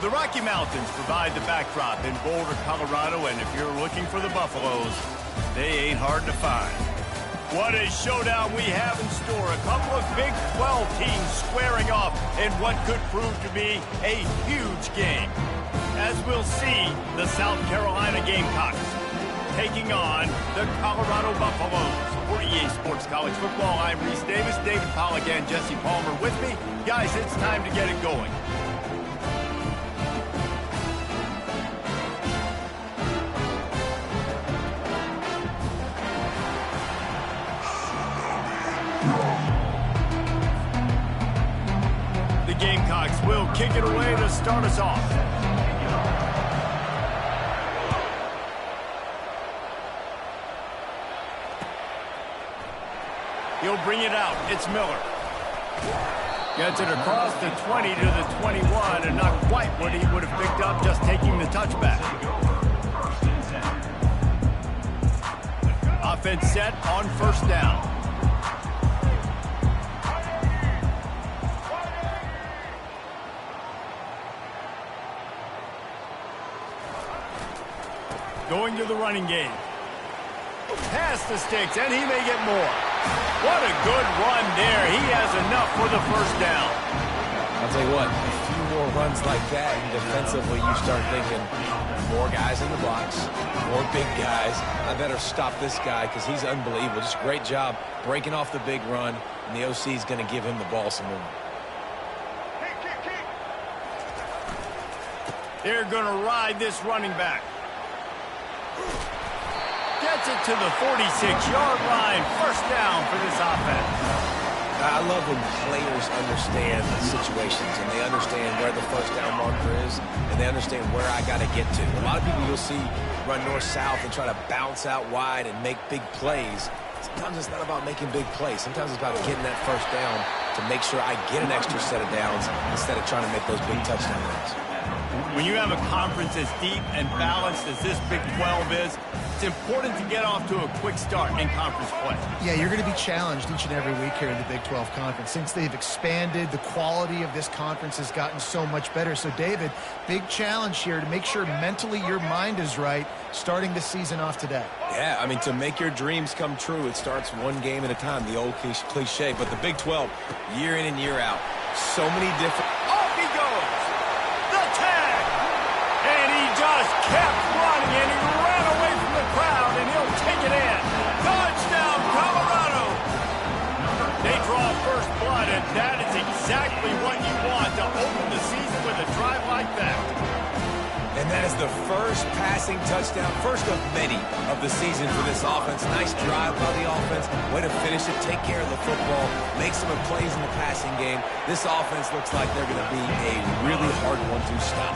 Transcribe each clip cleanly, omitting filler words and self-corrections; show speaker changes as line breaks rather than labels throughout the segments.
The Rocky Mountains provide the backdrop in Boulder, Colorado, and if you're looking for the Buffaloes, they ain't hard to find. What a showdown we have in store. A couple of Big 12 teams squaring off in what could prove to be a huge game. As we'll see, the South Carolina Gamecocks taking on the Colorado Buffaloes. For EA Sports College Football, I'm Reese Davis, David Pollack, and Jesse Palmer with me. Guys, it's time to get it going. The Gamecocks will kick it away to start us off. He'll bring it out. It's Miller. Gets it across the 20 to the 21, and not quite what he would have picked up just taking the touchback. Offense set on first down. Going to the running game. Past the sticks, and he may get more. What a good run there. He has enough for the first down.
I'll tell you what, a few more runs like that, and defensively you start thinking, more guys in the box, more big guys. I better stop this guy because he's unbelievable. Just a great job breaking off the big run, and the OC is going to give him the ball some more.
They're going to ride this running back. Gets it to the 46-yard line. First down for this offense.
I love when players understand the situations and they understand where the first down marker is and they understand where I got to get to. A lot of people you'll see run north-south and try to bounce out wide and make big plays. Sometimes it's not about making big plays. Sometimes it's about getting that first down to make sure I get an extra set of downs instead of trying to make those big touchdown runs.
When you have a conference as deep and balanced as this Big 12 is, it's important to get off to a quick start in conference play.
Yeah, you're going to be challenged each and every week here in the Big 12 Conference. Since they've expanded, the quality of this conference has gotten so much better. So, David, big challenge here to make sure mentally your mind is right starting the season off today.
Yeah, I mean, to make your dreams come true, it starts one game at a time, the old cliche. But the Big 12, year in and year out, so many different...
Off he goes! The tag! And he just kept running, and he ran away from the crowd, and he'll take it in. Touchdown, Colorado! They draw first blood, and that is exactly what you want to open the season with a drive like that.
And that is the first passing touchdown, first of many of the season for this offense. Nice drive by the offense. Way to finish it, take care of the football, make some plays in the passing game. This offense looks like they're going to be a really hard one to stop.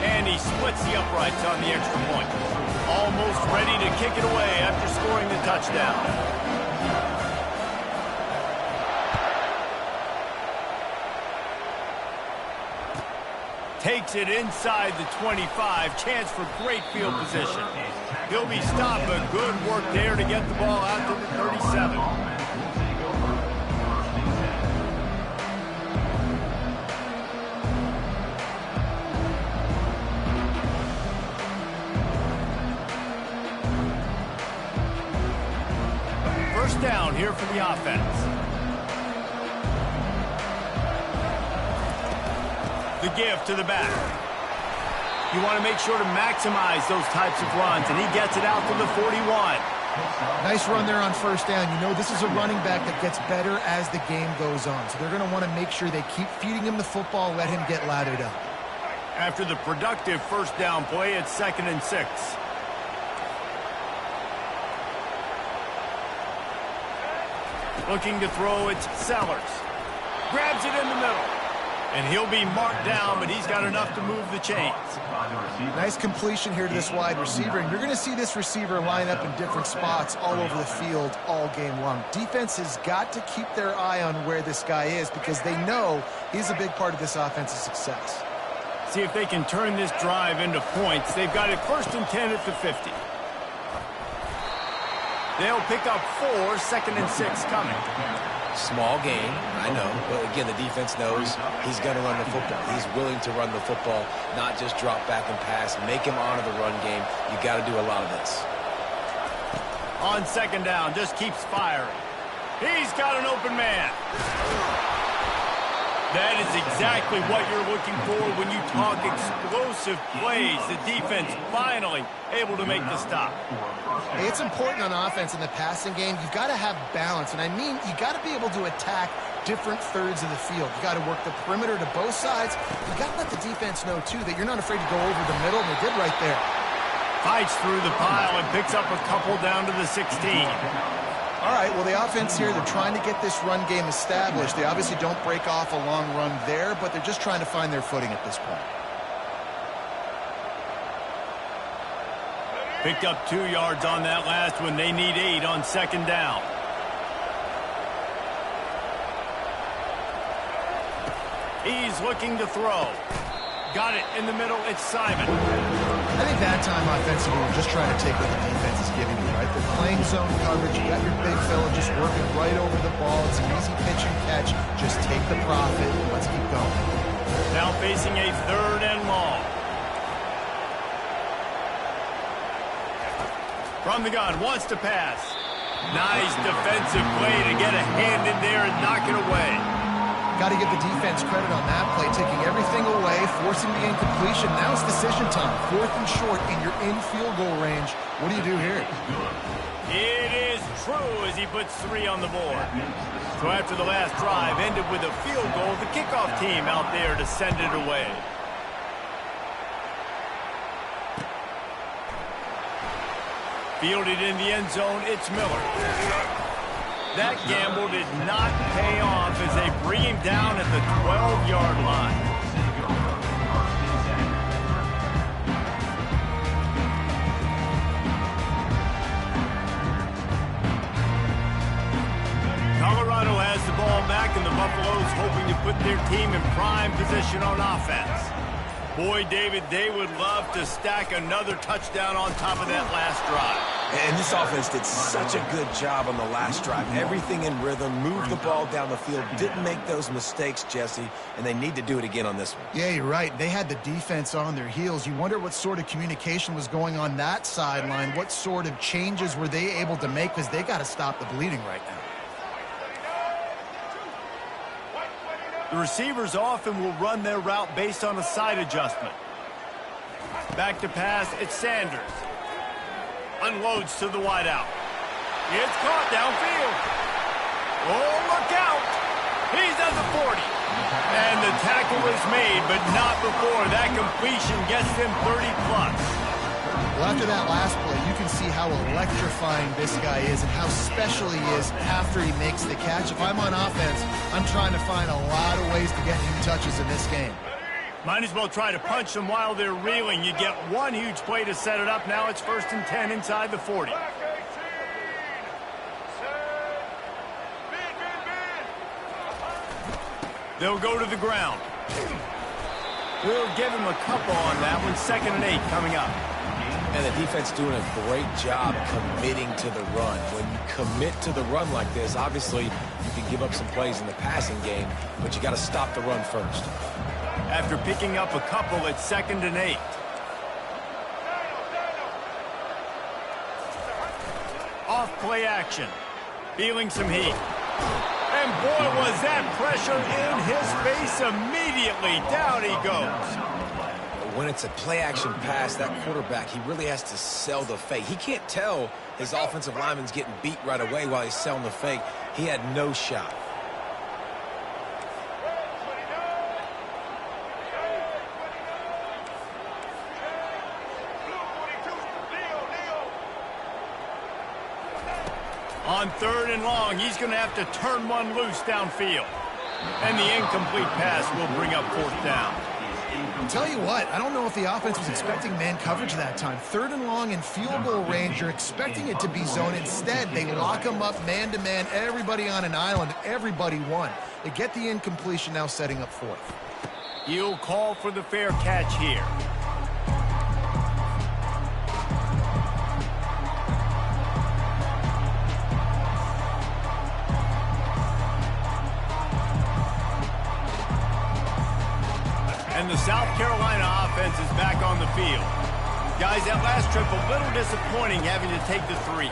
And he splits the uprights on the extra point. Almost ready to kick it away after scoring the touchdown. Takes it inside the 25. Chance for great field position. He'll be stopped, but good work there to get the ball out to the 37. First down here for the offense. The give to the back. You want to make sure to maximize those types of runs, and he gets it out to the 41.
Nice run there on first down. You know, this is a running back that gets better as the game goes on. So they're going to want to make sure they keep feeding him the football, let him get lathered up.
After the productive first down play, it's 2nd and 6. Looking to throw, it's Sellers. Grabs it in the middle. And he'll be marked down, but he's got enough to move the chains.
Nice completion here to this wide receiver. And you're going to see this receiver line up in different spots all over the field all game long. Defense has got to keep their eye on where this guy is because they know he's a big part of this offense's success.
See if they can turn this drive into points. They've got it 1st and 10 at the 50. They'll pick up 4, 2nd and 6 coming.
Small game, I know. But again, the defense knows he's going to run the football. He's willing to run the football, not just drop back and pass. Make him honor the run game. You got to do a lot of this.
On second down, just keeps firing. He's got an open man. That is exactly what you're looking for when you talk explosive plays. The defense finally able to make the stop.
Hey, it's important on offense in the passing game. You've got to have balance, and I mean you got to be able to attack different thirds of the field. You got to work the perimeter to both sides. You got to let the defense know, too, that you're not afraid to go over the middle, and they did right there.
Fights through the pile and picks up a couple down to the 16.
All right, well, the offense here, they're trying to get this run game established. They obviously don't break off a long run there, but they're just trying to find their footing at this point.
Picked up 2 yards on that last one. They need 8 on second down. He's looking to throw. Got it in the middle. It's Simon.
I think that time offensively, we're just trying to take what the defense is giving you, right? They're playing zone coverage. You got your big fella just working right over the ball. It's an easy pitch and catch. Just take the profit. Let's keep going.
Now facing a 3rd and long. From the gun, wants to pass. Nice defensive play to get a hand in there and knock it away.
Got to give the defense credit on that play, taking everything away, forcing the incompletion. Now it's decision time. 4th and short, and you're in field goal range. What do you do here?
It is true as he puts 3 on the board. So after the last drive ended with a field goal, the kickoff team out there to send it away. Fielded in the end zone, it's Miller. That gamble did not pay off as they bring him down at the 12-yard line. Colorado has the ball back, and the Buffaloes hoping to put their team in prime position on offense. Boy, David, they would love to stack another touchdown on top of that last drive.
And this offense did such a good job on the last drive. Everything in rhythm, moved the ball down the field, didn't make those mistakes, Jesse, and they need to do it again on this one.
Yeah, you're right. They had the defense on their heels. You wonder what sort of communication was going on that sideline. What sort of changes were they able to make, because they got to stop the bleeding right now.
The receivers often will run their route based on a side adjustment. Back to pass, it's Sanders. Unloads to the wideout. It's caught downfield. Oh, look out. He's at the 40. And the tackle is made, but not before that completion gets them 30+.
Well, after that last play, you can see how electrifying this guy is and how special he is after he makes the catch. If I'm on offense, I'm trying to find a lot of ways to get him touches in this game.
Might as well try to punch them while they're reeling. You get one huge play to set it up. Now it's 1st and 10 inside the 40. They'll go to the ground. We'll give him a couple on that one. 2nd and 8 coming up.
And the defense doing a great job committing to the run. When you commit to the run like this, obviously you can give up some plays in the passing game, but you got to stop the run first.
After picking up a couple, it's 2nd and 8. Off play action. Feeling some heat. And boy, was that pressure in his face immediately. Down he goes.
When it's a play-action pass, that quarterback, he really has to sell the fake. He can't tell his offensive lineman's getting beat right away while he's selling the fake. He had no shot.
On 3rd and long, he's going to have to turn one loose downfield. And the incomplete pass will bring up 4th down.
I'll tell you what, I don't know if the offense was expecting man coverage that time. 3rd and long in field goal range, you're expecting it to be zone. Instead, they lock them up man-to-man, everybody on an island, everybody won. They get the incompletion, now setting up 4th.
He'll call for the fair catch here. And the South Carolina offense is back on the field. Guys, that last trip, a little disappointing having to take the 3.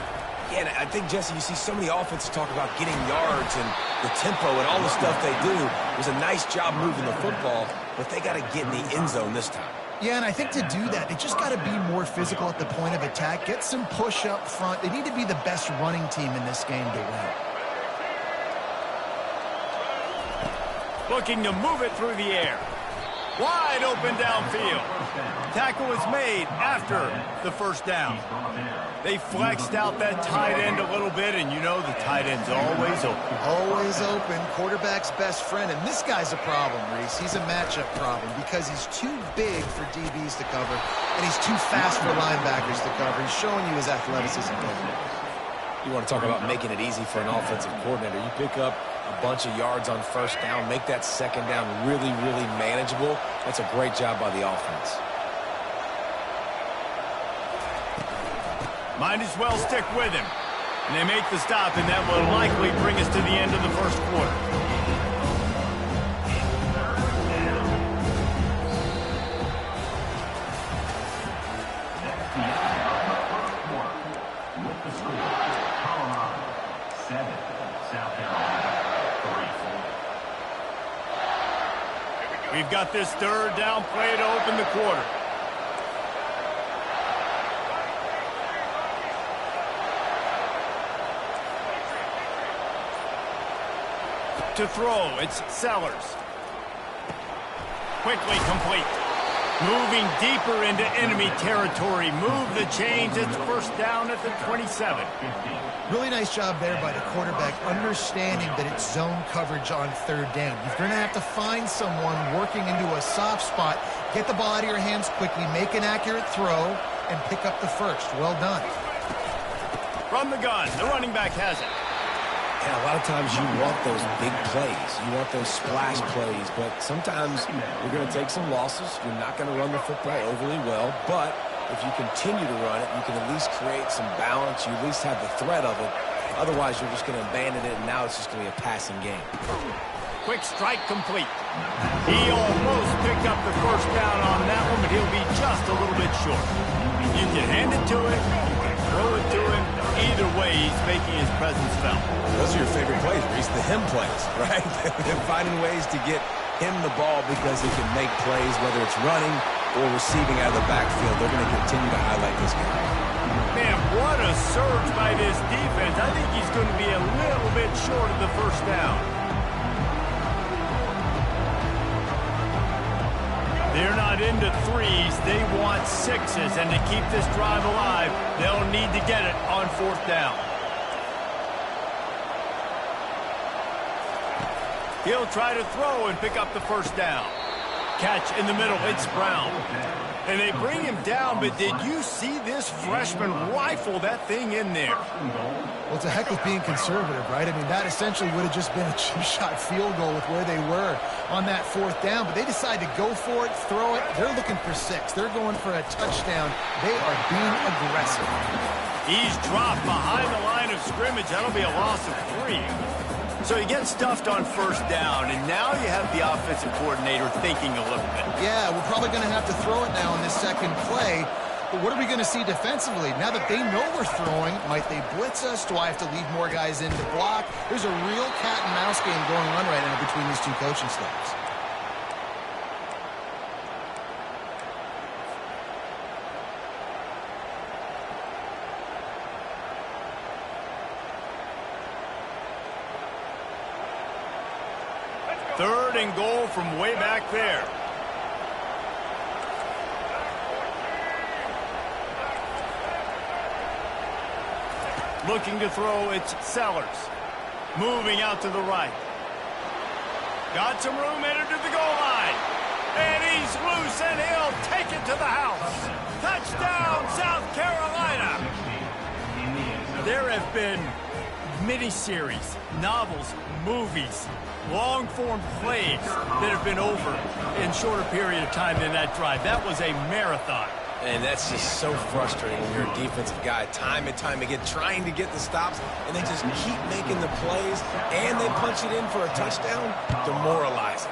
Yeah, and I think, Jesse, you see so many offenses talk about getting yards and the tempo and all the stuff they do. It was a nice job moving the football, but they got to get in the end zone this time.
Yeah, and I think to do that, they just got to be more physical at the point of attack. Get some push up front. They need to be the best running team in this game to win.
Looking to move it through the air. Wide open downfield. Tackle is made after the first down. They flexed out that tight end a little bit, and you know the tight end's always open.
Always open. Quarterback's best friend. And this guy's a problem, Reese. He's a matchup problem because he's too big for DBs to cover, and he's too fast for linebackers to cover. He's showing you his athleticism.
You want to talk about making it easy for an offensive coordinator. You pick up a bunch of yards on first down, make that second down really, really manageable. That's a great job by the offense.
Might as well stick with him. And they make the stop, and that will likely bring us to the end of the first quarter. We've got this third down play to open the quarter. To throw, it's Sellers. Quickly complete. Moving deeper into enemy territory. Move the chains. It's first down at the 27.
Really nice job there by the quarterback, understanding that it's zone coverage on third down. You're going to have to find someone working into a soft spot, get the ball out of your hands quickly, make an accurate throw, and pick up the first. Well done.
From the gun, the running back has it.
And a lot of times you want those big plays. You want those splash plays, but sometimes you're going to take some losses. You're not going to run the football overly well, but if you continue to run it, you can at least create some balance. You at least have the threat of it. Otherwise, you're just going to abandon it, and now it's just going to be a passing game.
Quick strike complete. He almost picked up the first down on that one, but he'll be just a little bit short. You can hand it to him, you can throw it to him. Either way, he's making his presence felt.
Those are your favorite plays, Reese, the him plays, right? And finding ways to get him the ball because he can make plays, whether it's running or receiving out of the backfield. They're going to continue to highlight this guy.
Man, what a surge by this defense. I think he's going to be a little bit short of the first down. They're not into threes. They want sixes. And to keep this drive alive, they'll need to get it on fourth down. He'll try to throw and pick up the first down. Catch in the middle. It's Brown. And they bring him down, but did you see this freshman rifle that thing in there?
Well, it's a heck of being conservative, right? I mean, that essentially would have just been a two-shot field goal with where they were on that fourth down, but they decide to go for it, throw it. They're looking for 6. They're going for a touchdown. They are being aggressive.
He's dropped behind the line of scrimmage. That'll be a loss of 3. So you get stuffed on first down, and now you have the offensive coordinator thinking a little bit.
Yeah, we're probably going to have to throw it now in this second play. But what are we going to see defensively? Now that they know we're throwing, might they blitz us? Do I have to leave more guys in to block? There's a real cat and mouse game going on right now between these two coaching staffs.
Third and goal from way back there. Looking to throw, it's Sellers. Moving out to the right. Got some room, entered to the goal line. And he's loose, and he'll take it to the house. Touchdown, South Carolina. There have been miniseries, novels, movies, long-form plays that have been over in shorter period of time than that drive. That was a marathon.
And that's just so frustrating when you're a defensive guy, time and time again, trying to get the stops, and they just keep making the plays, and they punch it in for a touchdown. Demoralizing.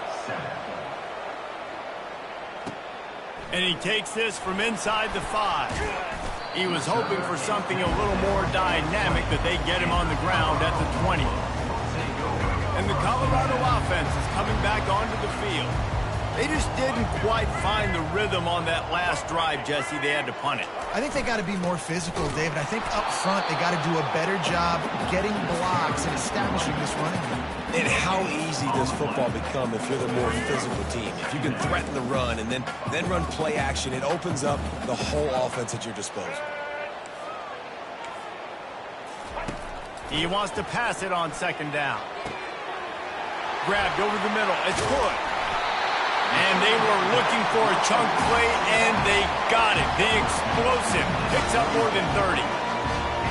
And he takes this from inside the 5. He was hoping for something a little more dynamic, that they get him on the ground at the 20. And the Colorado offense is coming back onto the field. They just didn't quite find the rhythm on that last drive, Jesse. They had to punt it.
I think they got to be more physical, David. I think up front they got to do a better job getting blocks and establishing this running game.
And how easy does football become if you're the more physical team? If you can threaten the run and then run play action, it opens up the whole offense at your disposal.
He wants to pass it on second down. Grabbed over the middle. It's good. And they were looking for a chunk play, and they got it. The explosive picks up more than 30.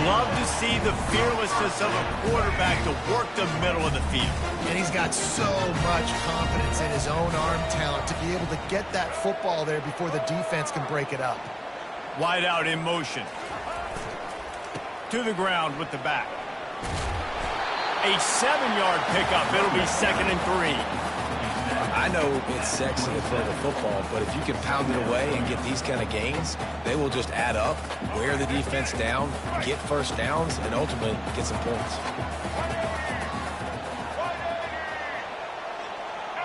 Love to see the fearlessness of a quarterback to work the middle of the field.
And he's got so much confidence in his own arm talent to be able to get that football there before the defense can break it up.
Wide out in motion. To the ground with the back. A 7-yard pickup. It'll be 2nd and 3.
I know it's sexy to throw the football, but if you can pound it away and get these kind of gains, they will just add up, wear the defense down, get first downs, and ultimately get some points.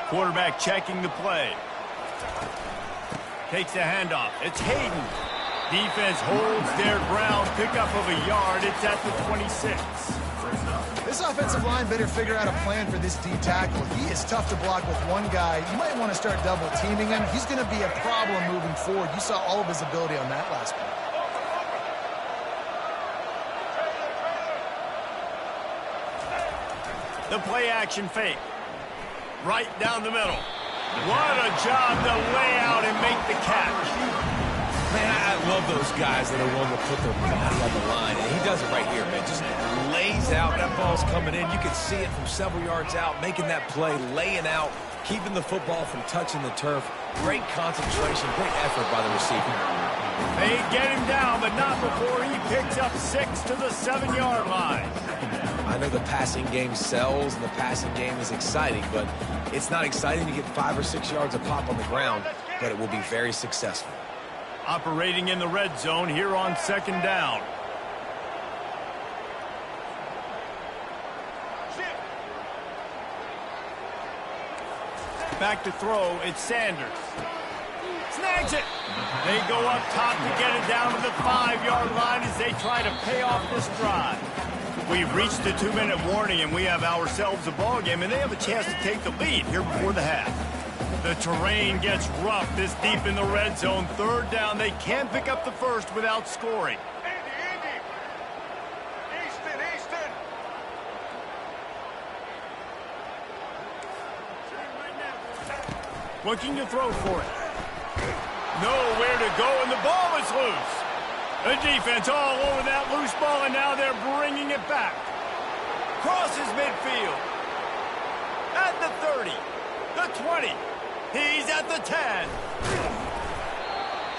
Quarterback checking the play. Takes the handoff. It's Hayden. Defense holds their ground. Pickup of a yard. It's at the 26.
This offensive line better figure out a plan for this D tackle. He is tough to block with one guy. You might want to start double teaming him. He's going to be a problem moving forward. You saw all of his ability on that last play.
The play action fake. Right down the middle. What a job to lay out and make the catch.
Man, I love those guys that are willing to put their body on the line. And he does it right here, man. Just lays out. That ball's coming in. You can see it from several yards out, making that play, laying out, keeping the football from touching the turf. Great concentration, great effort by the receiver.
They get him down, but not before he picks up 6 to the 7-yard line.
I know the passing game sells and the passing game is exciting, but it's not exciting to get 5 or 6 yards of pop on the ground, but it will be very successful.
Operating in the red zone here on 2nd down. Back to throw, it's Sanders. Snags it. They go up top to get it down to the 5-yard line as they try to pay off this drive. We've reached the 2-minute warning, and we have ourselves a ball game, and they have a chance to take the lead here before the half. The terrain gets rough this deep in the red zone. 3rd down, they can't pick up the first without scoring.
Easton.
Looking to throw for it. Nowhere to go, and the ball is loose. The defense all over that loose ball, and now they're bringing it back. Crosses midfield. At the 30. The 20. He's at the 10.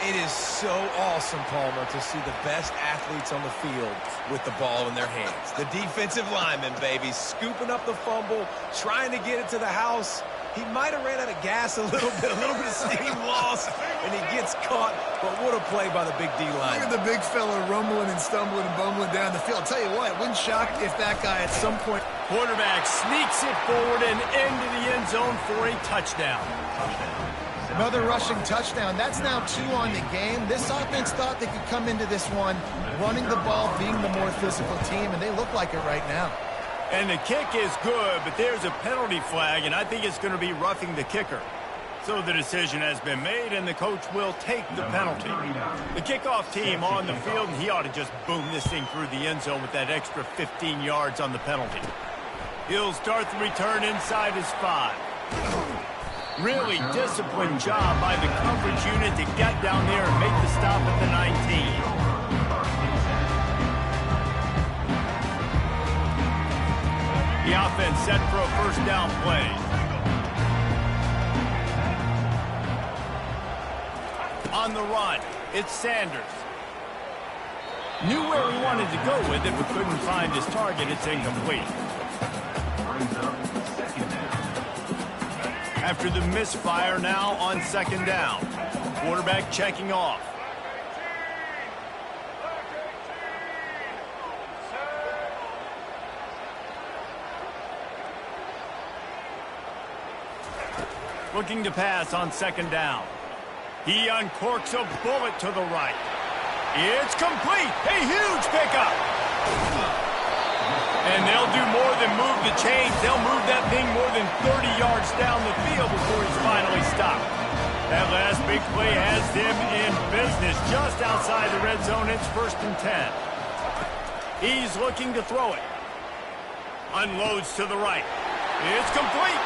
It is so awesome, Palmer, to see the best athletes on the field with the ball in their hands. The defensive lineman, baby, scooping up the fumble, trying to get it to the house. He might have ran out of gas a little bit of steam loss, and he gets caught. But what a play by the big D line.
Look at the big fella rumbling and stumbling and bumbling down the field. I'll tell you what, it wouldn't shock if that guy at some point...
Quarterback sneaks it forward and into the end zone for a touchdown.
Another rushing touchdown. That's now 2 on the game. This offense thought they could come into this one running the ball, being the more physical team, and they look like it right now.
And the kick is good, but there's a penalty flag, and I think it's going to be roughing the kicker. So the decision has been made, and the coach will take the penalty. The kickoff team on the field, and he ought to just boom this thing through the end zone with that extra 15 yards on the penalty. He'll start the return inside his 5. Really disciplined job by the coverage unit to get down there and make the stop at the 19. The offense set for a first down play. On the run, it's Sanders. Knew where he wanted to go with it, but couldn't find his target. It's incomplete. After the misfire, now on 2nd down. quarterback checking off. Looking to pass on second down. He uncorks a bullet to the right. It's complete. A huge pickup. And they'll do more than move the chains. They'll move that thing more than 30 yards down the field before he's finally stopped. That last big play has them in business just outside the red zone. It's 1st and 10. He's looking to throw it. Unloads to the right. It's complete.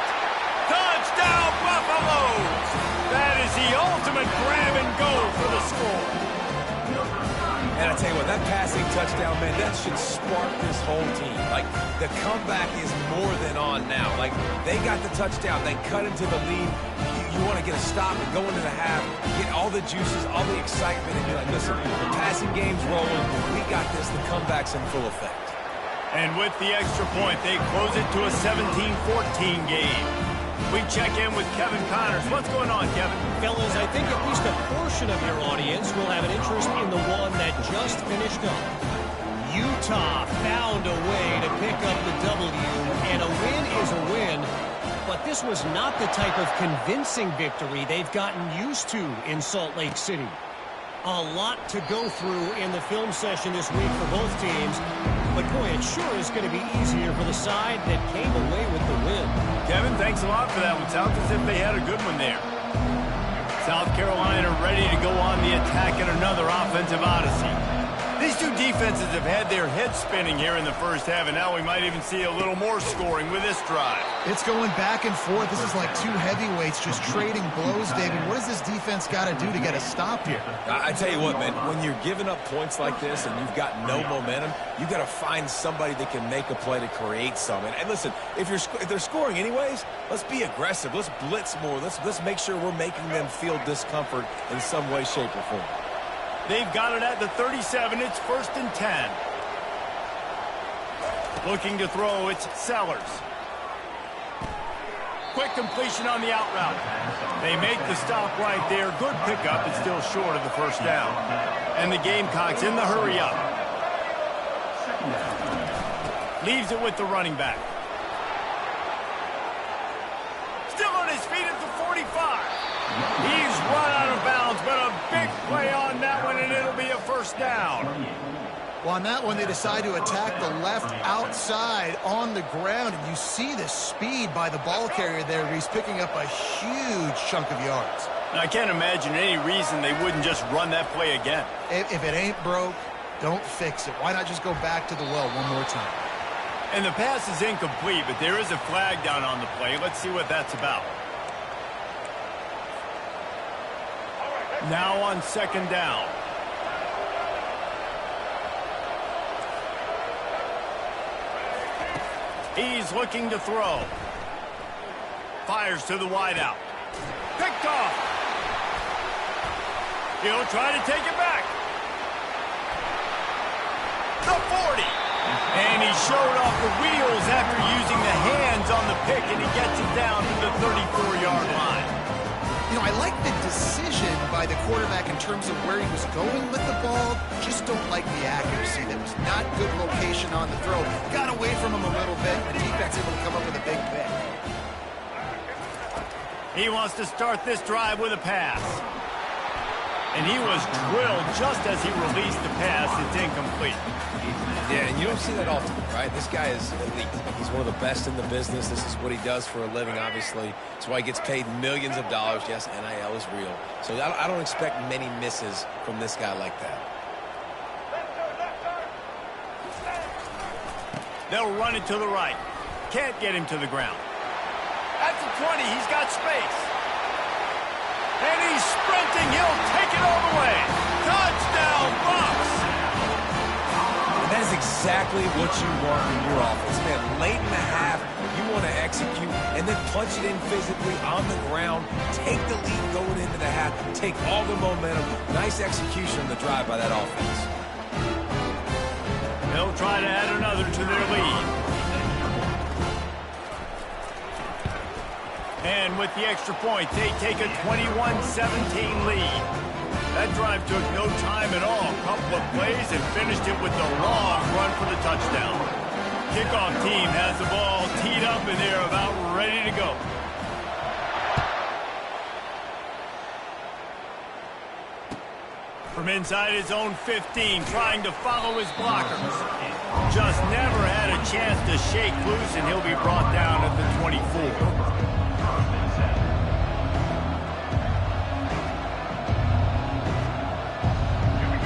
Touchdown, Buffaloes! That is the ultimate grab and go for the score.
And I tell you what, that passing touchdown, man, that should spark this whole team. Like, the comeback is more than on now. Like, they got the touchdown. They cut into the lead. You want to get a stop and go into the half, get all the juices, all the excitement, and be like, listen, the passing game's rolling. We got this. The comeback's in full effect.
And with the extra point, they close it to a 17-14 game. We check in with Kevin Connors. What's going on, Kevin?
Fellas, I think at least a portion of your audience will have an interest in the one that just finished up. Utah found a way to pick up the W, and a win is a win. But this was not the type of convincing victory they've gotten used to in Salt Lake City. A lot to go through in the film session this week for both teams. But, boy, it sure is going to be easier for the side that came away with the win.
Kevin, thanks a lot for that one. Sounds as if they had a good one there. South Carolina ready to go on the attack in another offensive odyssey. These two defenses have had their heads spinning here in the first half, and now we might even see a little more scoring with this drive.
It's going back and forth. This is like two heavyweights just trading blows, David. What does this defense got to do to get a stop here?
I tell you what, man, when you're giving up points like this and you've got no momentum, you got to find somebody that can make a play to create some. And listen, if they're scoring anyways, let's be aggressive. Let's blitz more. Let's make sure we're making them feel discomfort in some way, shape, or form.
They've got it at the 37. It's 1st and 10. Looking to throw, it's Sellers. Quick completion on the out route. They make the stop right there. Good pickup. It's still short of the first down. And the Gamecocks in the hurry up. Leaves it with the running back. Still on his feet at the 45. He's run out of bounds, but a big play on that one, and it'll be a first down.
Well, on that one, they decide to attack the left outside on the ground, and you see the speed by the ball carrier there. He's picking up a huge chunk of yards.
And I can't imagine any reason they wouldn't just run that play again.
If it ain't broke, don't fix it. Why not just go back to the well one more time?
And the pass is incomplete, but there is a flag down on the play. Let's see what that's about. Now on second down. He's looking to throw. Fires to the wideout. Picked off. He'll try to take it back. The 40. And he showed off the wheels after using the hands on the pick, and he gets it down to the 34-yard line.
You know, I like the decision by the quarterback in terms of where he was going with the ball. Just don't like the accuracy. That was not good location on the throw. Got away from him a little bit. The defense able to come up with a big pick.
He wants to start this drive with a pass. And he was drilled just as he released the pass. It's incomplete.
Yeah, and you don't see that often, right? This guy is elite. He's one of the best in the business. This is what he does for a living, obviously. That's why he gets paid millions of dollars. Yes, NIL is real. So I don't expect many misses from this guy like that.
They'll run it to the right. Can't get him to the ground. At the 20, he's got space. And he's sprinting. He'll take it all the way. Touchdown, Bucks!
And that is exactly what you want in your offense, man. Late in the half, you want to execute and then punch it in physically on the ground. Take the lead going into the half. Take all the momentum. Nice execution on the drive by that offense.
They'll try to add another to their lead. And with the extra point, they take a 21-17 lead. That drive took no time at all. A couple of plays and finished it with the long run for the touchdown. Kickoff team has the ball teed up and they're about ready to go. From inside his own 15, trying to follow his blockers. Just never had a chance to shake loose, and he'll be brought down at the 24.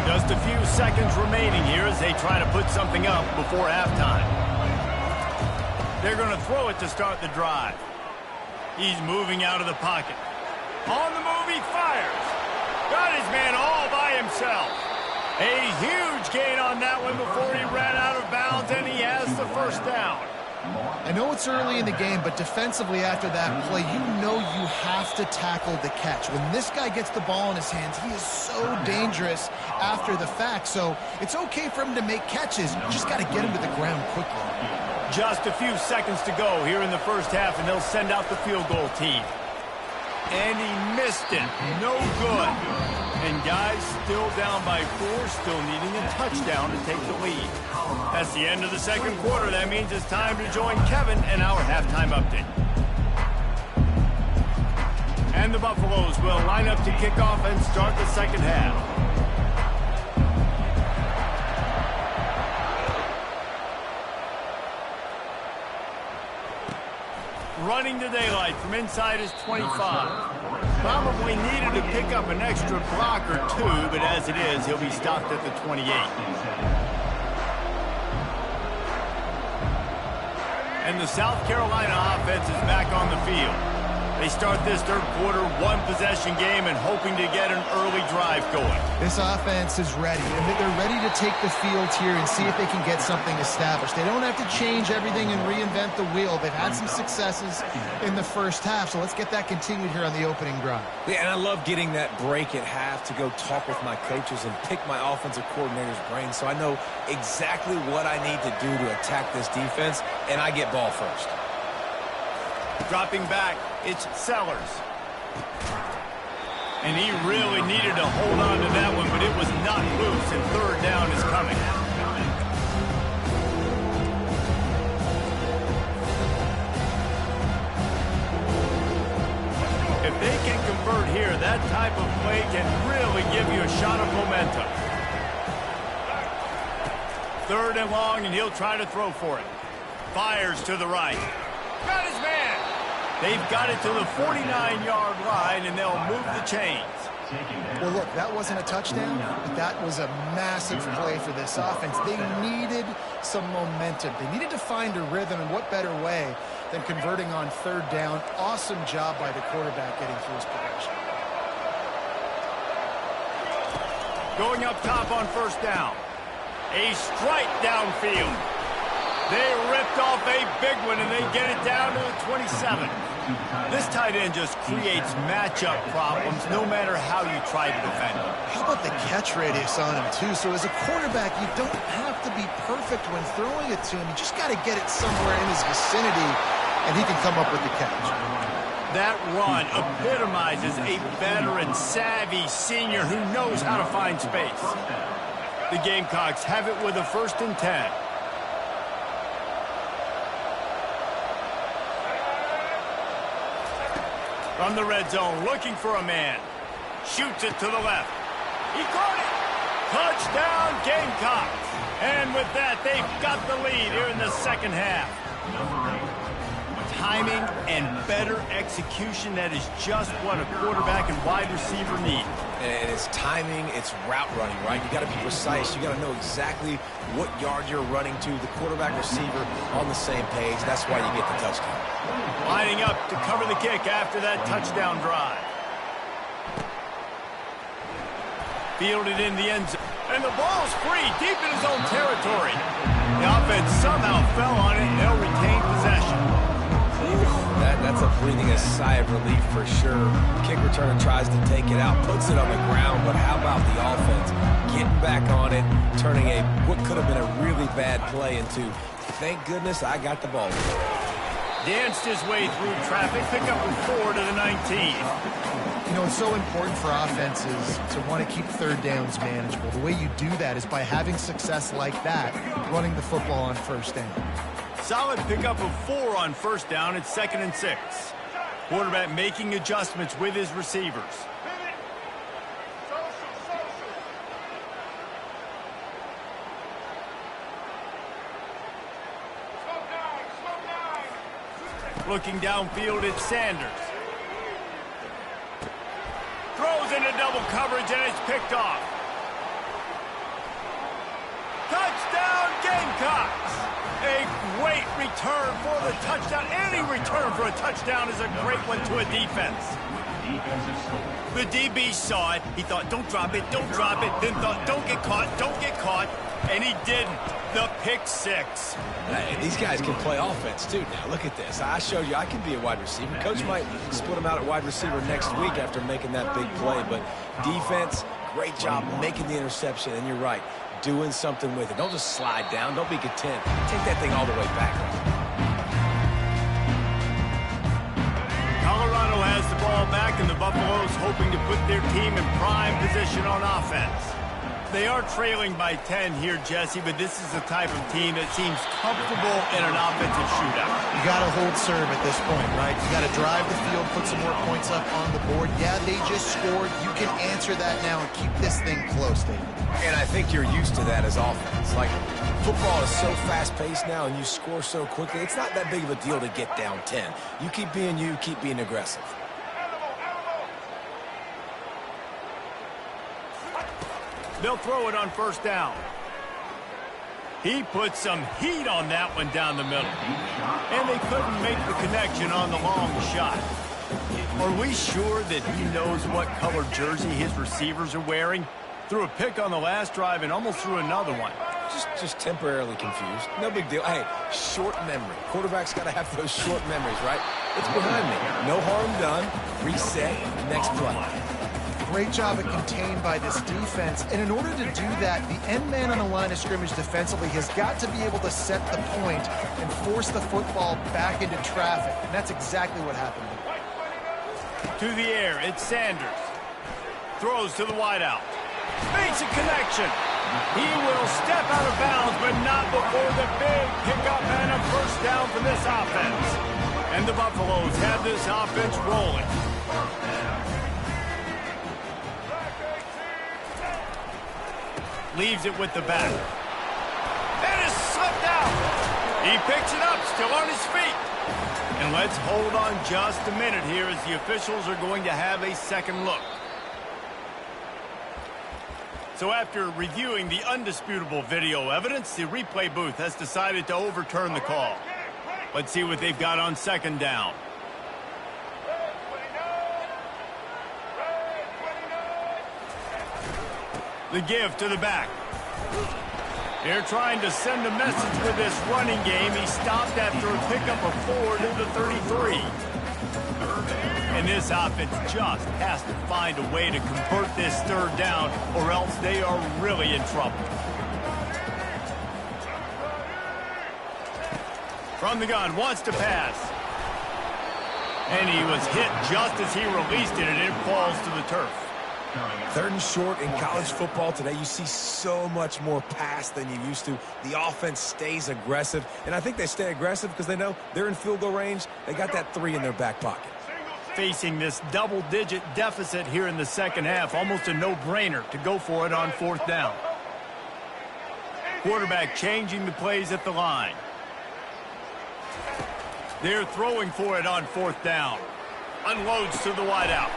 Just a few seconds remaining here as they try to put something up before halftime. They're going to throw it to start the drive. He's moving out of the pocket. On the move, he fires. Got his man all by himself. A huge gain on that one before he ran out of bounds, and he has the first down.
I know it's early in the game, but defensively after that play, you know you have to tackle the catch. When this guy gets the ball in his hands, he is so dangerous after the fact. So it's okay for him to make catches. You just got to get him to the ground quickly.
Just a few seconds to go here in the first half, and they'll send out the field goal team. And he missed it. No good. And guys still down by 4, still needing a touchdown to take the lead. That's the end of the second quarter. That means it's time to join Kevin and our halftime update. And the Buffaloes will line up to kick off and start the second half. Running to daylight from inside his 25. Probably needed to pick up an extra block or two, but as it is, he'll be stopped at the 28. And the South Carolina offense is back on the field. They start this third quarter one-possession game and hoping to get an early drive going.
This offense is ready. They're ready to take the field here and see if they can get something established. They don't have to change everything and reinvent the wheel. They've had some successes in the first half, so let's get that continued here on the opening drive.
Yeah, and I love getting that break at half to go talk with my coaches and pick my offensive coordinator's brain so I know exactly what I need to do to attack this defense, and I get ball first.
Dropping back, it's Sellers. And he really needed to hold on to that one, but it was not loose, and third down is coming. If they can convert here, that type of play can really give you a shot of momentum. Third and long, and he'll try to throw for it. Fires to the right. Got his man. They've got it to the 49-yard line, and they'll move the chains.
Well, look, that wasn't a touchdown, but that was a massive play for this offense. They needed some momentum. They needed to find a rhythm, and what better way than converting on third down. Awesome job by the quarterback getting through his progression.
Going up top on first down. A strike downfield. They ripped off a big one, and they get it down to the 27. This tight end just creates matchup problems no matter how you try to defend him.
How about the catch radius on him, too? So as a quarterback, you don't have to be perfect when throwing it to him. You just got to get it somewhere in his vicinity, and he can come up with the catch.
That run epitomizes a veteran, savvy senior who knows how to find space. The Gamecocks have it with a 1st and 10. From the red zone, looking for a man. Shoots it to the left. He caught it. Touchdown, Gamecocks. And with that, they've got the lead here in the second half. Timing and better execution, that is just what a quarterback and wide receiver need.
And it's timing, it's route running, right? You got to be precise. You got to know exactly what yard you're running to. The quarterback receiver on the same page. That's why you get the touchdown.
Lining up to cover the kick after that touchdown drive. Fielded in the end zone. And the ball's free, deep in his own territory. The offense somehow fell on it, and they'll retain possession.
That's a breathing a sigh of relief for sure. Kick returner tries to take it out, puts it on the ground, but how about the offense getting back on it, turning what could have been a really bad play into, thank goodness I got the ball.
Danced his way through traffic, pick up a 4 to the 19.
You know, it's so important for offenses to want to keep third downs manageable. The way you do that is by having success like that, running the football on first down.
Solid pickup of 4 on first down. It's 2nd and 6. Quarterback making adjustments with his receivers. Looking downfield, it's Sanders. Throws into double coverage, and it's picked off. Touchdown, Gamecocks! A great return for the touchdown. Any return for a touchdown is a great one to a defense. The DB saw it. He thought, don't drop it, don't drop it. Then thought, don't get caught. And he didn't. The pick 6.
Hey, these guys can play offense, too. Now, look at this. I showed you I can be a wide receiver. Coach might split him out at wide receiver next week after making that big play. But defense, great job making the interception. And you're right, doing something with it. Don't just slide down. Don't be content. Take that thing all the way back.
Colorado has the ball back, and the Buffaloes hoping to put their team in prime position on offense. They are trailing by 10 here, Jesse, but this is the type of team that seems comfortable in an offensive shootout.
You got to hold serve at this point, right? You got to drive the field, put some more points up on the board. Yeah, they just scored. You can answer that now and keep this thing close, David.
And I think you're used to that as offense. Like, football is so fast-paced now and you score so quickly, it's not that big of a deal to get down 10. You, keep being aggressive.
They'll throw it on first down. He put some heat on that one down the middle. And they couldn't make the connection on the long shot. Are we sure that he knows what color jersey his receivers are wearing? Threw a pick on the last drive and almost threw another one.
Just temporarily confused. No big deal. Hey, short memory. Quarterback's got to have those short memories, right? It's behind me. No harm done. Reset. Next play.
Great job at contained by this defense. And in order to do that, the end man on the line of scrimmage defensively has got to be able to set the point and force the football back into traffic. And that's exactly what happened.
To the air, it's Sanders. Throws to the wideout. Makes a connection. He will step out of bounds, but not before the big pickup and a first down for this offense. And the Buffaloes have this offense rolling. Leaves it with the back. And is slipped out. He picks it up, still on his feet. And let's hold on just a minute here as the officials are going to have a second look. So after reviewing the undisputable video evidence, the replay booth has decided to overturn the call. Let's see what they've got on second down. The give to the back. They're trying to send a message with this running game. He stopped after a pickup of 4 to the 33. And this offense just has to find a way to convert this third down, or else they are really in trouble. From the gun, wants to pass. And he was hit just as he released it, and it falls to the turf.
3rd and short in college football today, you see so much more pass than you used to. The offense stays aggressive, and I think they stay aggressive because they know they're in field goal range. They got that 3 in their back pocket.
Facing this double-digit deficit here in the second half, almost a no-brainer to go for it on 4th down. Quarterback changing the plays at the line. They're throwing for it on 4th down. Unloads to the wideout.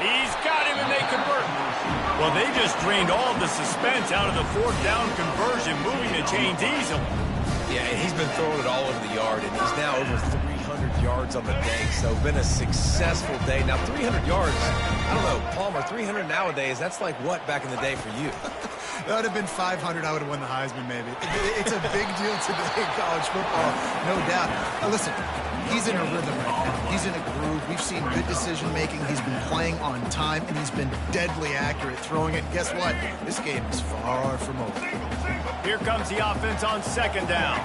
He's got him, and they convert. Well, they just drained all the suspense out of the 4th down conversion, moving the chains easily.
Yeah, and he's been throwing it all over the yard, and he's now over 300 yards on the day, so been a successful day. Now, 300 yards, I don't know, Palmer, 300 nowadays, that's like what back in the day for you?
That would have been 500. I would have won the Heisman, maybe. It's a big deal today in college football, no doubt. Now, listen, he's in a rhythm right now. He's in a groove. We've seen good decision-making. He's been playing on time, and he's been deadly accurate throwing it. Guess what? This game is far from over.
Here comes the offense on 2nd down.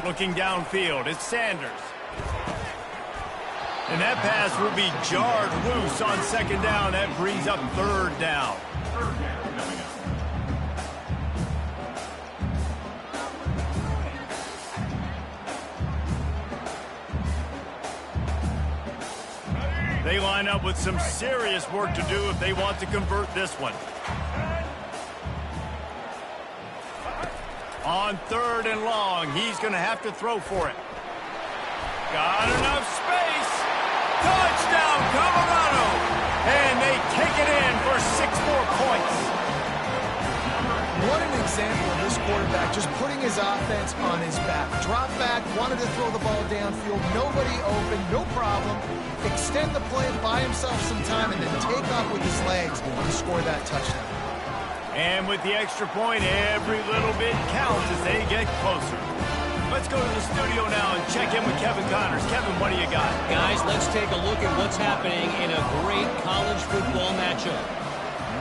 Looking downfield, it's Sanders. And that pass will be jarred loose on second down. That brings up third down. They line up with some serious work to do if they want to convert this one. On third and long, he's going to have to throw for it. Got enough space. Touchdown, Colorado! And they take it in for 6 more points.
What an example of this quarterback just putting his offense on his back. Drop back, wanted to throw the ball downfield, nobody open, no problem. Extend the play, buy himself some time, and then take off with his legs and score that touchdown.
And with the extra point, every little bit counts as they get closer. Let's go to the studio now and check in with Kevin Connors. Kevin, what do you got?
Guys, let's take a look at what's happening in a great college football matchup.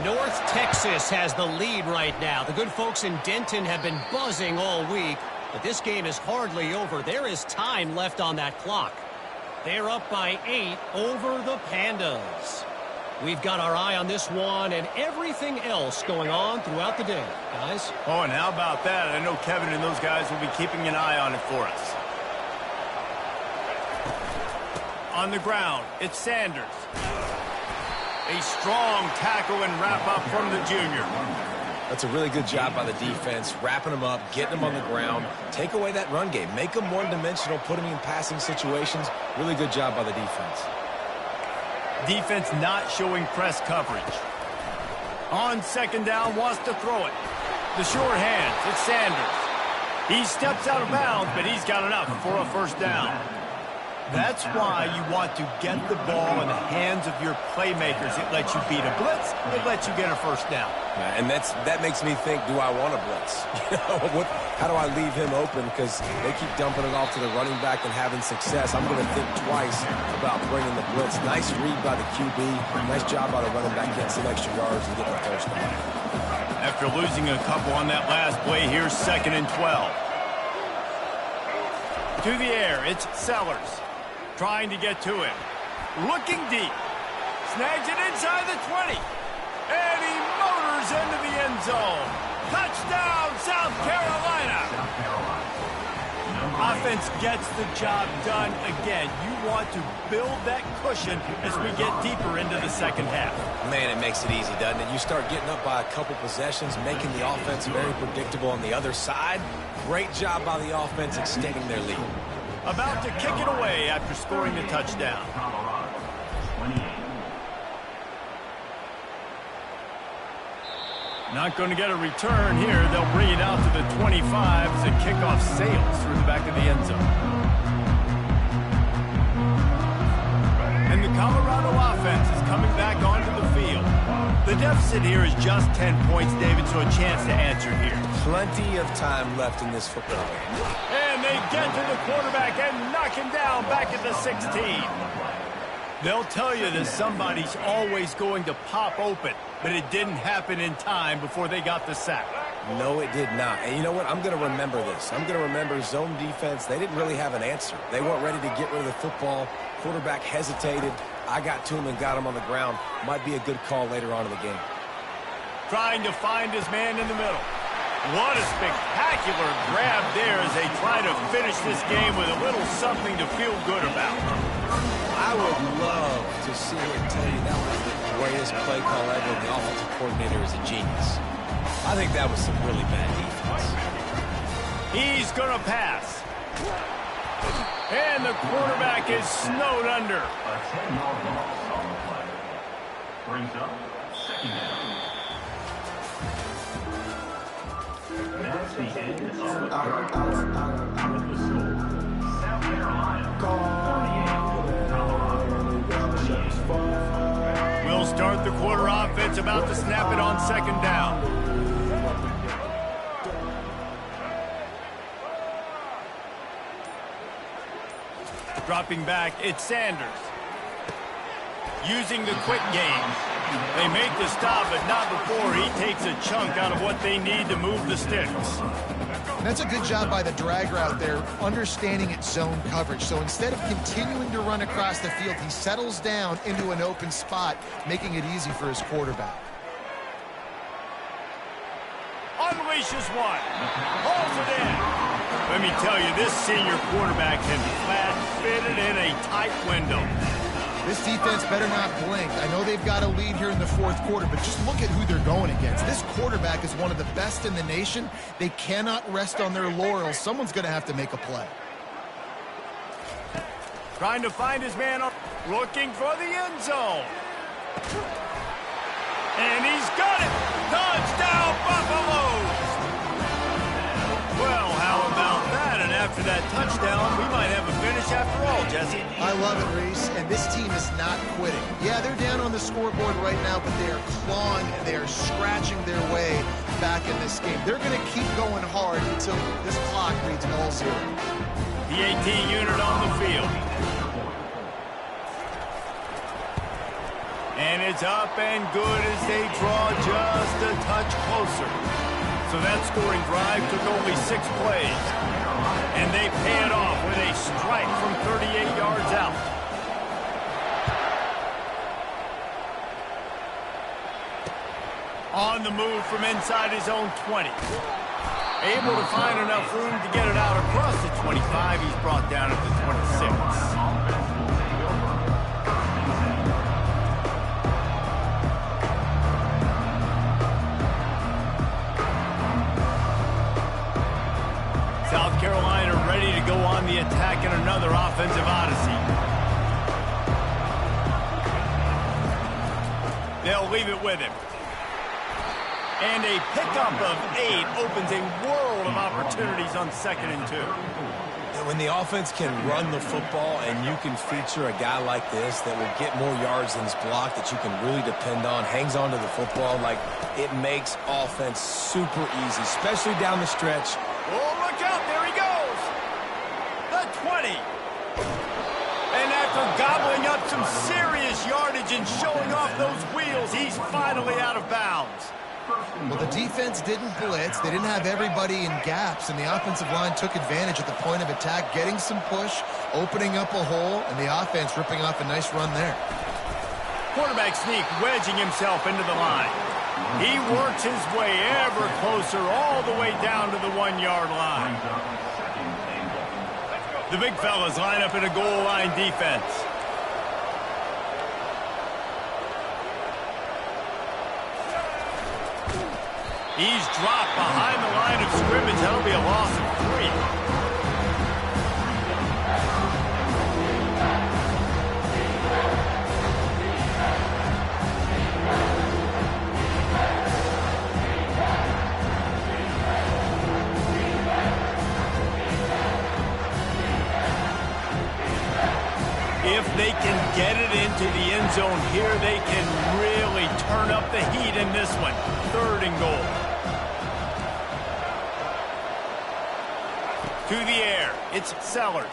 North Texas has the lead right now. The good folks in Denton have been buzzing all week, but this game is hardly over. There is time left on that clock. They're up by 8 over the Pandas. We've got our eye on this one and everything else going on throughout the day, guys.
Oh, and how about that? I know Kevin and those guys will be keeping an eye on it for us. On the ground, it's Sanders. A strong tackle and wrap up from the junior.
That's a really good job by the defense, wrapping them up, getting them on the ground. Take away that run game. Make them one-dimensional, put them in passing situations. Really good job by the defense.
Defense not showing press coverage. On second down, wants to throw it. The short hands, it's Sanders. He steps out of bounds, but he's got enough for a first down. That's why you want to get the ball in the hands of your playmakers. It lets you beat a blitz. It lets you get a first down.
And that makes me think, do I want a blitz? How do I leave him open? Because they keep dumping it off to the running back and having success. I'm going to think twice about bringing the blitz. Nice read by the QB. Nice job by the running back, getting some extra yards and getting the first down.
After losing a couple on that last play, here's 2nd and 12. To the air, it's Sellers. Trying to get to him. Looking deep. Snags it inside the 20. And he motors into the end zone. Touchdown, South Carolina. Offense gets the job done again. You want to build that cushion as we get deeper into the second half.
Man, it makes it easy, doesn't it? You start getting up by a couple possessions, making the offense very predictable on the other side. Great job by the offense extending their lead.
About to kick it away after scoring the touchdown. Not going to get a return here. They'll bring it out to the 25 as the kickoff sails through the back of the end zone. And the Colorado offense is coming back onto the field. The deficit here is just 10 points, David, so a chance to answer here.
Plenty of time left in this football game.
And they get to the quarterback and knock him down back at the 16. They'll tell you that somebody's always going to pop open, but it didn't happen in time before they got the sack.
No, it did not. And you know what? I'm going to remember this. I'm going to remember zone defense. They didn't really have an answer. They weren't ready to get rid of the football. Quarterback hesitated. I got to him and got him on the ground. Might be a good call later on in the game.
Trying to find his man in the middle. What a spectacular grab there as they try to finish this game with a little something to feel good about.
I would love to see him tell you that was the greatest play call ever, and the offensive coordinator is a genius. I think that was some really bad defense.
He's going to pass. And the quarterback is snowed under.
A 10-yard loss on the play. Brings up 2nd down. That's the end of the drive. With the score, South Carolina 38, Colorado 28.
We'll start the quarter offense, about to snap it on 2nd down. Dropping back, it's Sanders. Using the quick game. They make the stop, but not before he takes a chunk out of what they need to move the sticks.
And that's a good job by the drag route there, understanding its zone coverage. So instead of continuing to run across the field, he settles down into an open spot, making it easy for his quarterback.
Unleashes one. Holds it in. Let me tell you, this senior quarterback can flat fit it in a tight window.
This defense better not blink. I know they've got a lead here in the fourth quarter, but just look at who they're going against. This quarterback is one of the best in the nation. They cannot rest on their laurels. Someone's going to have to make a play.
Trying to find his man, looking for the end zone. And he's got it. Touchdown, Buffaloes. Well, how about that? And after that touchdown, we might have a finish after all, Jesse.
I love it, Reese, and this team is not quitting. Yeah, they're down on the scoreboard right now, but they are clawing and they are scratching their way back in this game. They're going to keep going hard until this clock reads all zero.
The AT unit on the field. And it's up and good as they draw just a touch closer. So that scoring drive took only 6 plays. And they pay it off with a strike from 38 yards out. On the move from inside his own 20. Able to find enough room to get it out across the 25. He's brought down at the 26. South Carolina ready to go on the attack in another offensive odyssey. They'll leave it with him. And a pickup of 8 opens a world of opportunities on 2nd and 2.
When the offense can run the football and you can feature a guy like this that will get more yards than his block, that you can really depend on, hangs on to the football, like it makes offense super easy, especially down the stretch.
Oh, look out. There he goes. The 20. And after gobbling up some serious yardage and showing off those wheels, he's finally out of bounds.
Well, the defense didn't blitz. They didn't have everybody in gaps, and the offensive line took advantage at the point of attack, getting some push, opening up a hole, and the offense ripping off a nice run there.
Quarterback sneak, wedging himself into the line. He works his way ever closer all the way down to the 1-yard line. The big fellas line up in a goal line defense. He's dropped behind the line of scrimmage. That'll be a loss of 3. If they can get it into the end zone here, they can really turn up the heat in this one. 3rd and goal. To the air. It's Sellers.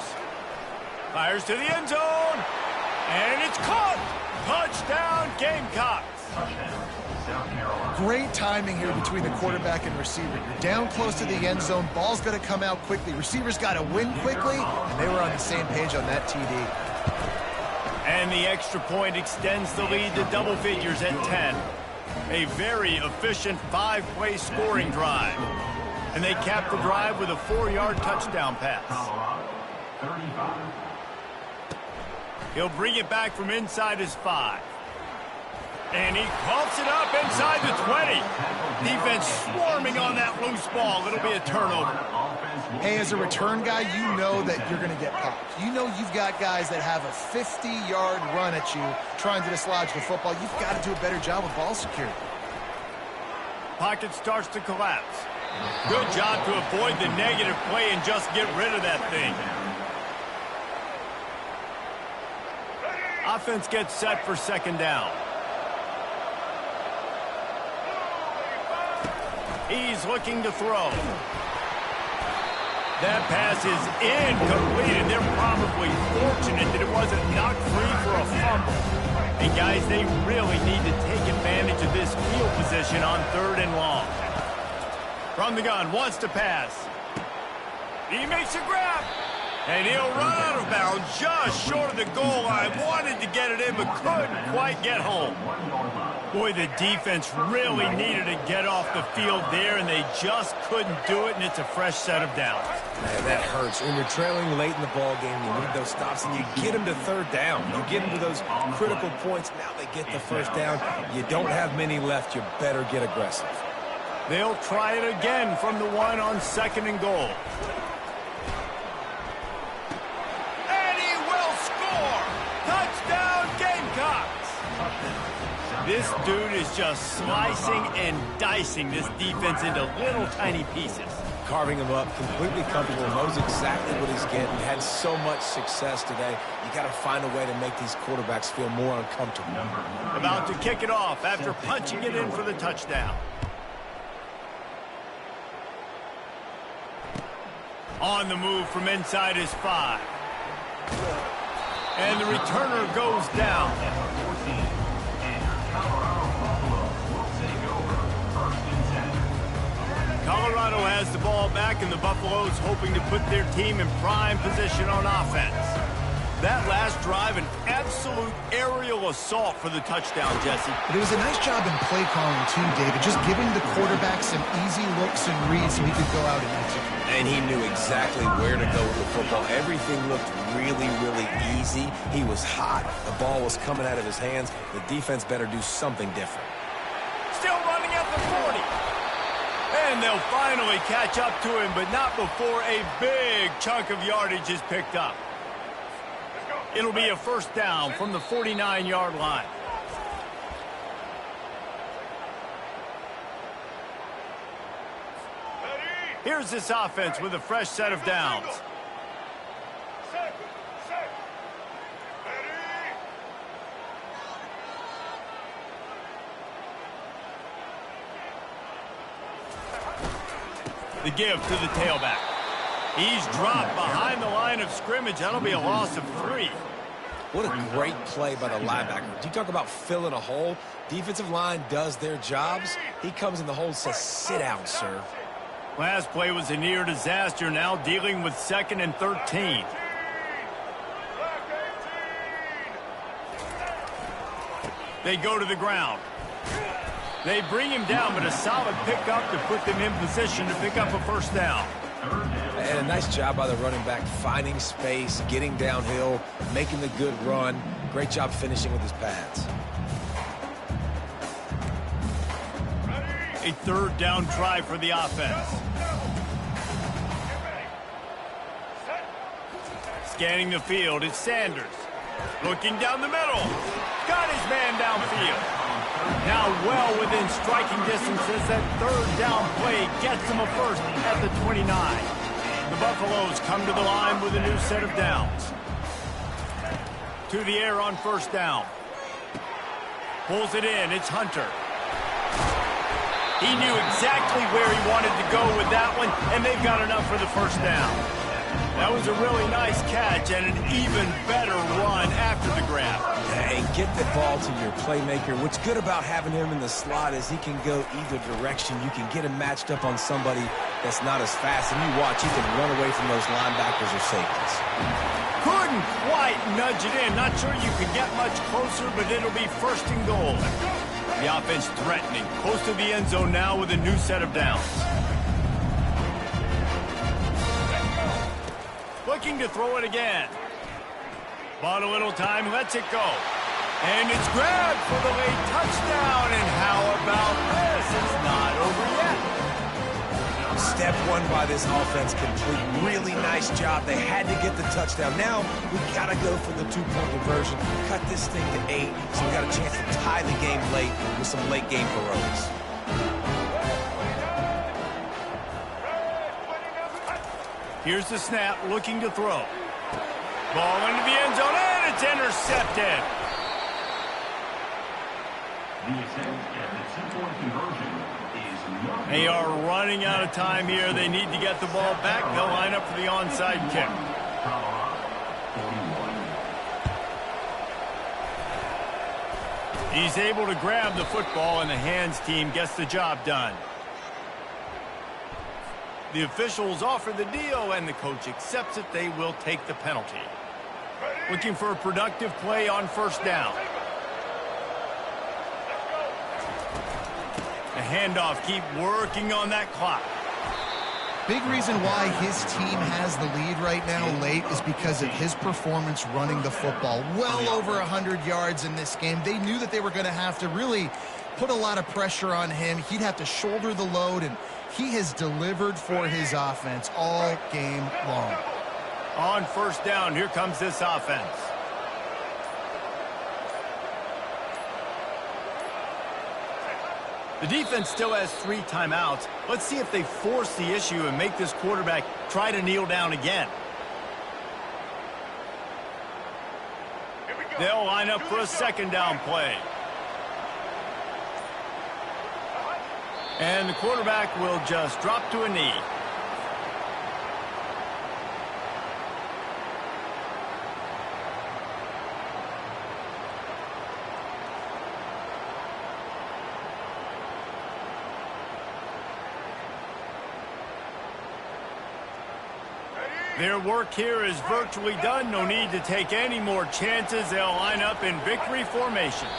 Fires to the end zone. And it's caught. Touchdown, Gamecocks.
Great timing here between the quarterback and receiver. You're down close to the end zone. Ball's going to come out quickly. Receivers got to win quickly, and they were on the same page on that TD.
And the extra point extends the lead to double figures at 10. A very efficient 5-play scoring drive. And they cap the drive with a 4-yard touchdown pass. He'll bring it back from inside his 5. And he coughs it up inside the 20. Defense swarming on that loose ball. It'll be a turnover.
Hey, as a return guy, you know that you're going to get popped. You know you've got guys that have a 50-yard run at you trying to dislodge the football. You've got to do a better job with ball security.
Pocket starts to collapse. Good job to avoid the negative play and just get rid of that thing. Offense gets set for 2nd down. He's looking to throw. That pass is incomplete, and they're probably fortunate that it wasn't knocked free for a fumble. And guys, they really need to take advantage of this field position on 3rd and long. From the gun, wants to pass. He makes a grab. And he'll run out of bounds just short of the goal line. Wanted to get it in, but couldn't quite get home. Boy, the defense really needed to get off the field there, and they just couldn't do it, and it's a fresh set of downs.
Man, that hurts. When you're trailing late in the ball game, you need those stops, and you get them to third down. You get them to those critical points. Now they get the first down. You don't have many left. You better get aggressive.
They'll try it again from the one on 2nd and goal. Touchdown, Gamecocks! This dude is just slicing and dicing this defense into little tiny pieces.
Carving him up, completely comfortable, knows exactly what he's getting, had so much success today. You got to find a way to make these quarterbacks feel more uncomfortable.
About to kick it off after punching it in for the touchdown. On the move from inside his 5. And the returner goes down. Colorado has the ball back, and the Buffaloes hoping to put their team in prime position on offense. That last drive, an absolute aerial assault for the touchdown, Jesse.
But it was a nice job in play calling, too, David, just giving the quarterback some easy looks and reads so he could go out and execute.
And he knew exactly where to go with the football. Everything looked really, really easy. He was hot. The ball was coming out of his hands. The defense better do something different.
Still running at the 40. And they'll finally catch up to him, but not before a big chunk of yardage is picked up. It'll be a first down from the 49-yard line. Here's this offense with a fresh set of downs. The give to the tailback. He's dropped behind the line of scrimmage. That'll be a loss of 3.
What a great play by the linebacker. Do you talk about filling a hole? Defensive line does their jobs. He comes in the hole and says, sit down, sir.
Last play was a near disaster, now dealing with 2nd and 13. They go to the ground. They bring him down, but a solid pickup to put them in position to pick up a first down.
And a nice job by the running back, finding space, getting downhill, making the good run. Great job finishing with his pads.
A 3rd down try for the offense. Scanning the field, it's Sanders. Looking down the middle. Got his man downfield. Now well within striking distance as that 3rd down play gets him a first at the 29. The Buffaloes come to the line with a new set of downs. To the air on first down. Pulls it in, it's Hunter. He knew exactly where he wanted to go with that one, and they've got enough for the first down. That was a really nice catch and an even better run after the grab.
Hey, get the ball to your playmaker. What's good about having him in the slot is he can go either direction. You can get him matched up on somebody that's not as fast, and you watch, he can run away from those linebackers or safeties.
Couldn't quite nudge it in. Not sure you can get much closer, but it'll be 1st and goal. The offense threatening, close to the end zone now with a new set of downs. Looking to throw it again. Bought a little time, lets it go. And it's grabbed for the late touchdown. And how about this? It's not over yet.
Step 1 by this offense complete. Really nice job. They had to get the touchdown. Now we got to go for the 2-point conversion. Cut this thing to 8, so we got a chance to tie the game late with some late game heroics.
Here's the snap, looking to throw. Ball into the end zone, and it's intercepted.
The attempt at the 2-point conversion is not.
They are running out of time here. They need to get the ball back. They'll line up for the onside kick.
Colorado, 41.
He's able to grab the football, and the hands team gets the job done. The officials offer the deal, and the coach accepts it. They will take the penalty. Looking for a productive play on first down. The handoff, keep working on that clock.
Big reason why his team has the lead right now late is because of his performance running the football. Well over 100 yards in this game. They knew that they were going to have to really put a lot of pressure on him. He'd have to shoulder the load, and he has delivered for his offense all game long.
On first down, here comes this offense. The defense still has 3 timeouts. Let's see if they force the issue and make this quarterback try to kneel down again. They'll line up for a second down play. And the quarterback will just drop to a knee. Their work here is virtually done. No need to take any more chances. They'll line up in victory formation.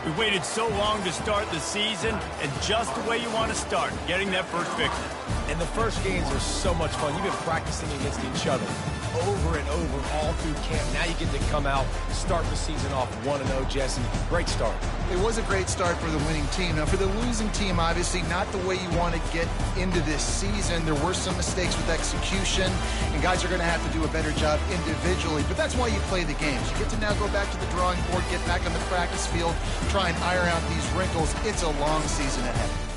We waited so long to start the season, and just the way you want to start, getting that first victory.
And the first games are so much fun. You've been practicing against each other over and over all through camp. Now you get to come out, start the season off 1-0, Jesse. Great start.
It was a great start for the winning team. Now, for the losing team, obviously not the way you want to get into this season. There were some mistakes with execution, and guys are going to have to do a better job individually. But that's why you play the games. You get to now go back to the drawing board, get back on the practice field, try and iron out these wrinkles. It's a long season ahead.